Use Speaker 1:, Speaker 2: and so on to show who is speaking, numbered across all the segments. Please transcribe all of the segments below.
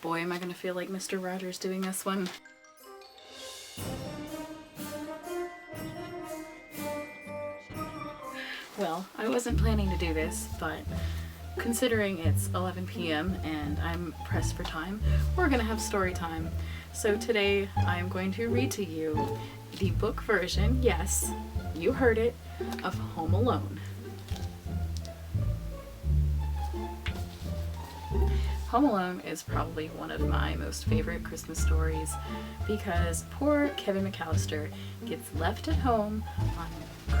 Speaker 1: Boy, am I gonna feel like Mr. Rogers doing this one. Well, I wasn't planning to do this, but considering it's 11 p.m. and I'm pressed for time, we're gonna have story time. So today I'm going to read to you the book version, yes, you heard it, of Home Alone. Home Alone is probably one of my most favorite Christmas stories because poor Kevin McAllister gets left at home on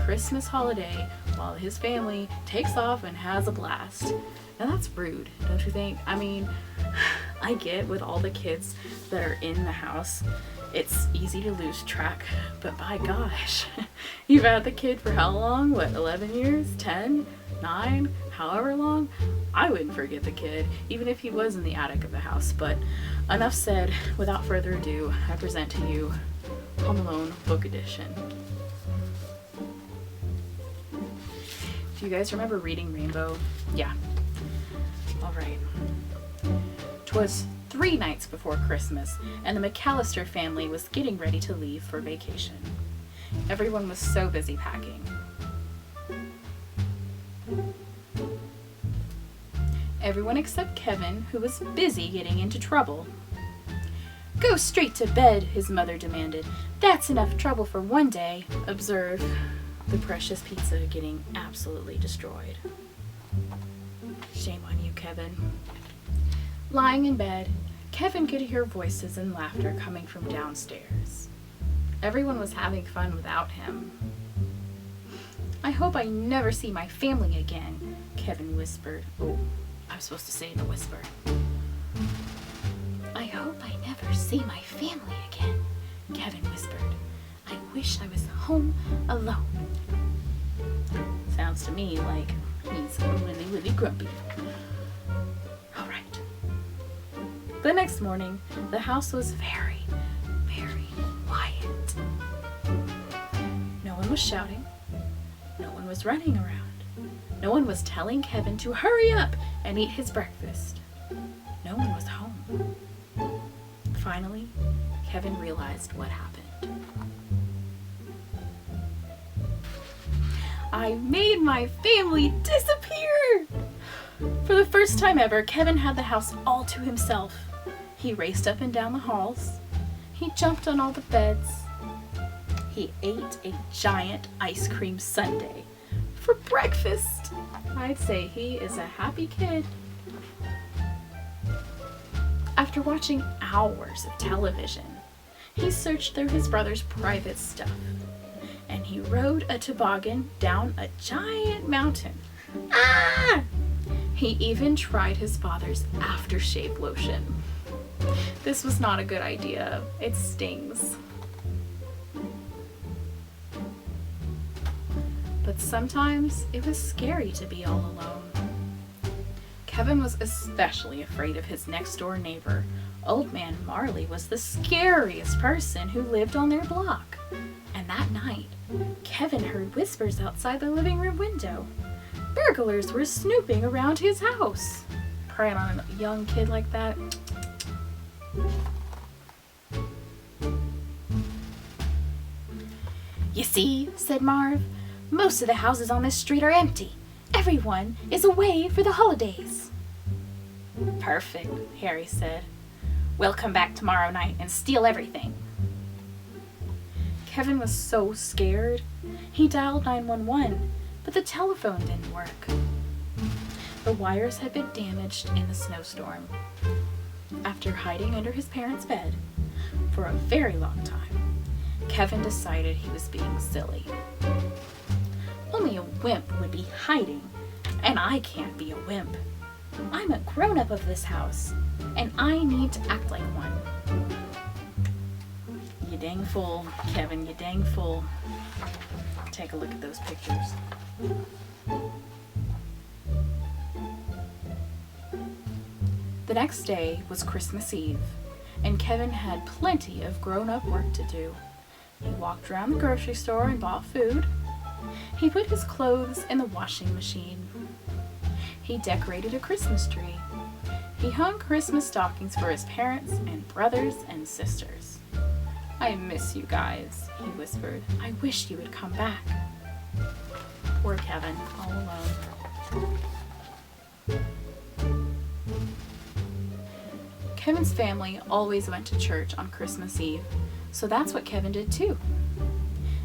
Speaker 1: Christmas holiday while his family takes off and has a blast. Now that's rude, don't you think? I mean, I get with all the kids that are in the house, it's easy to lose track, but by gosh, you've had the kid for how long? What, 11 years? 10? 9? However long? I wouldn't forget the kid, even if he was in the attic of the house. But enough said, without further ado, I present to you Home Alone Book Edition. Do you guys remember Reading Rainbow? Yeah. Alright. 'Twas 3 nights before Christmas, and the McAllister family was getting ready to leave for vacation. Everyone was so busy packing. Everyone except Kevin, who was busy getting into trouble. "Go straight to bed," his mother demanded. "That's enough trouble for one day." Observe the precious pizza getting absolutely destroyed. Shame on you, Kevin. Lying in bed, Kevin could hear voices and laughter coming from downstairs. Everyone was having fun without him. "I hope I never see my family again," Kevin whispered. Oh, I'm supposed to say in a whisper. "I hope I never see my family again," Kevin whispered. "I wish I was home alone." Sounds to me like he's really, really grumpy. All right. The next morning, the house was very, very quiet. No one was shouting. No one was running around. No one was telling Kevin to hurry up and eat his breakfast. No one was home. Finally, Kevin realized what happened. "I made my family disappear!" For the first time ever, Kevin had the house all to himself. He raced up and down the halls. He jumped on all the beds. He ate a giant ice cream sundae for breakfast. I'd say he is a happy kid. After watching hours of television, he searched through his brother's private stuff, and he rode a toboggan down a giant mountain. Ah! He even tried his father's aftershave lotion. This was not a good idea. It stings. But sometimes it was scary to be all alone. Kevin was especially afraid of his next-door neighbor. Old Man Marley was the scariest person who lived on their block. And that night, Kevin heard whispers outside the living room window. Burglars were snooping around his house. Preying on a young kid like that. "You see," said Marv, "most of the houses on this street are empty. Everyone is away for the holidays." "Perfect," Harry said. "We'll come back tomorrow night and steal everything." Kevin was so scared. He dialed 911, but the telephone didn't work. The wires had been damaged in the snowstorm. After hiding under his parents' bed for a very long time, Kevin decided he was being silly. Only a wimp would be hiding, and I can't be a wimp. I'm a grown-up of this house, and I need to act like one. You dang fool, Kevin, you dang fool. Take a look at those pictures. The next day was Christmas Eve, and Kevin had plenty of grown-up work to do. He walked around the grocery store and bought food. He put his clothes in the washing machine. He decorated a Christmas tree. He hung Christmas stockings for his parents and brothers and sisters. "I miss you guys," he whispered. "I wish you would come back." Poor Kevin, all alone. Kevin's family always went to church on Christmas Eve, so that's what Kevin did too.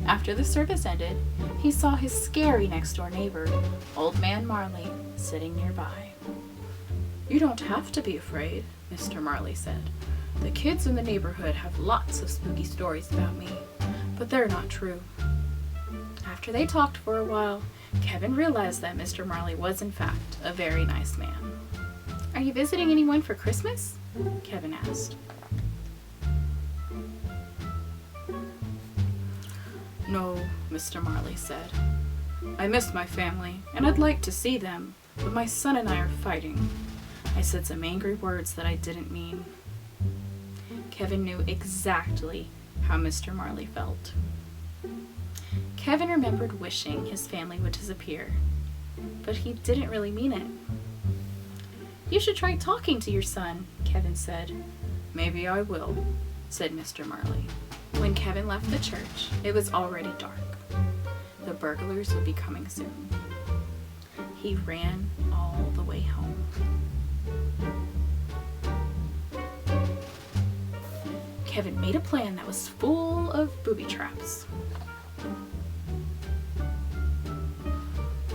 Speaker 1: After the service ended, he saw his scary next-door neighbor, Old Man Marley, sitting nearby. "You don't have to be afraid," Mr. Marley said. "The kids in the neighborhood have lots of spooky stories about me, but they're not true." After they talked for a while, Kevin realized that Mr. Marley was in fact a very nice man. "Are you visiting anyone for Christmas?" Kevin asked. "No," Mr. Marley said. "I miss my family, and I'd like to see them, but my son and I are fighting." I said some angry words that I didn't mean. Kevin knew exactly how Mr. Marley felt. Kevin remembered wishing his family would disappear, but he didn't really mean it. "You should try talking to your son," Kevin said. "Maybe I will," said Mr. Marley. When Kevin left the church, it was already dark. The burglars would be coming soon. He ran all the way home. Kevin made a plan that was full of booby traps.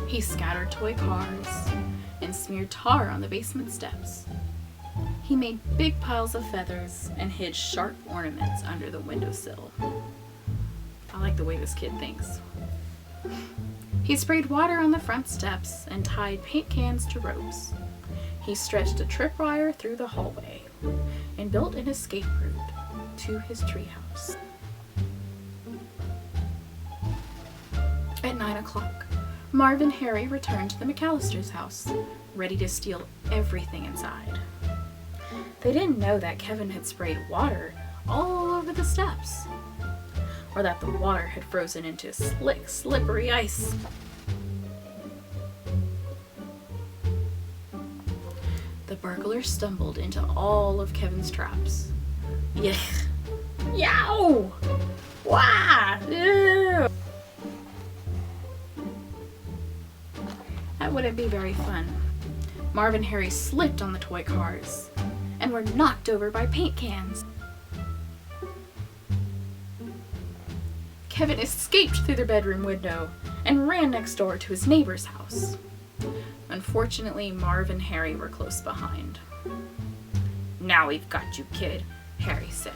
Speaker 1: He scattered toy cars and smeared tar on the basement steps. He made big piles of feathers and hid sharp ornaments under the windowsill. I like the way this kid thinks. He sprayed water on the front steps and tied paint cans to ropes. He stretched a tripwire through the hallway and built an escape route to his treehouse. At 9 o'clock, Marv and Harry returned to the McAllisters' house, ready to steal everything inside. They didn't know that Kevin had sprayed water all over the steps, or that the water had frozen into slick, slippery ice. The burglars stumbled into all of Kevin's traps. Yuck! Yow! Wah! Ew! That wouldn't be very fun. Marv and Harry slipped on the toy cars and were knocked over by paint cans. Kevin escaped through the bedroom window and ran next door to his neighbor's house. Unfortunately, Marv and Harry were close behind. "Now we've got you, kid," Harry said.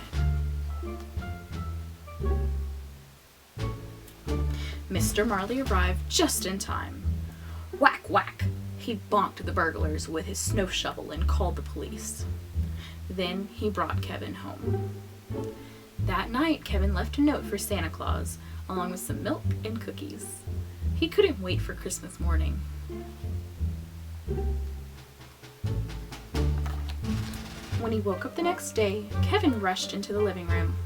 Speaker 1: Mr. Marley arrived just in time. Whack, whack! He bonked the burglars with his snow shovel and called the police. Then he brought Kevin home. That night, Kevin left a note for Santa Claus, along with some milk and cookies. He couldn't wait for Christmas morning. When he woke up the next day, Kevin rushed into the living room.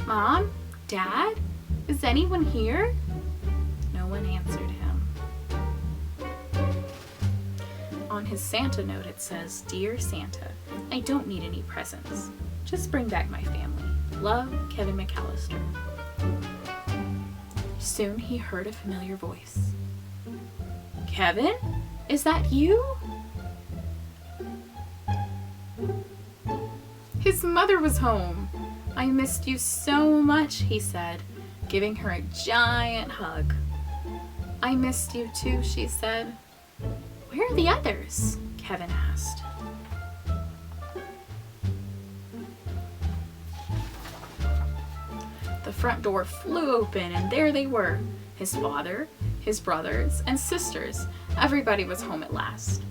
Speaker 1: "Mom? Dad? Is anyone here?" No one answered him. On his Santa note it says, "Dear Santa, I don't need any presents. Just bring back my family. Love, Kevin McAllister." Soon he heard a familiar voice. "Kevin? Is that you?" His mother was home. "I missed you so much," he said, giving her a giant hug. "I missed you too," she said. "Where are the others?" Kevin asked. The front door flew open and there they were, his father, his brothers, and sisters. Everybody was home at last.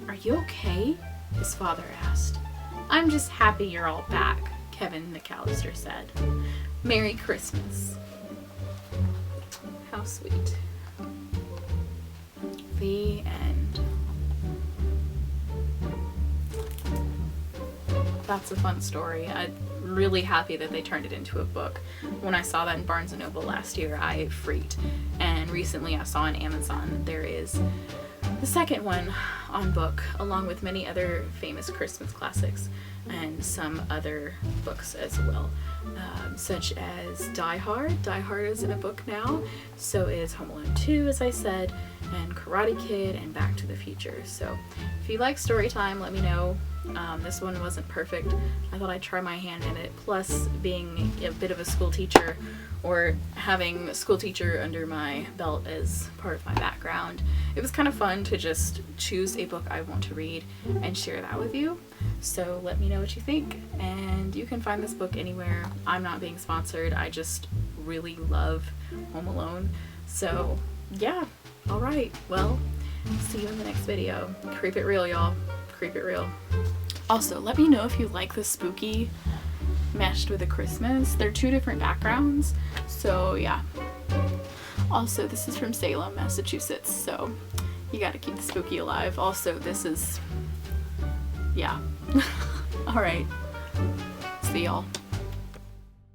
Speaker 1: "Are you okay?" his father asked. "I'm just happy you're all back," Kevin McAllister said. "Merry Christmas." How sweet. The end. That's a fun story. I'm really happy that they turned it into a book. When I saw that in Barnes & Noble last year, I freaked. And recently I saw on Amazon there is the second one. on book, along with many other famous Christmas classics and some other books as well, such as Die Hard. Die Hard is in a book now, so is Home Alone 2, as I said, and Karate Kid and Back to the Future. So if you like story time, let me know. This one wasn't perfect. I thought I'd try my hand in it. Plus, being a bit of a school teacher, or having a school teacher under my belt as part of my background, it was kind of fun to just choose a book I want to read and share that with you. So let me know what you think, and you can find this book anywhere. I'm not being sponsored. I just really love Home Alone. So yeah, alright, well, see you in the next video. Creep it real, y'all. Creep it real. Also, let me know if you like the spooky meshed with the Christmas. They're two different backgrounds, so yeah. Also, this is from Salem, Massachusetts, so you gotta keep the spooky alive. Also, this is, yeah. Alright, see y'all.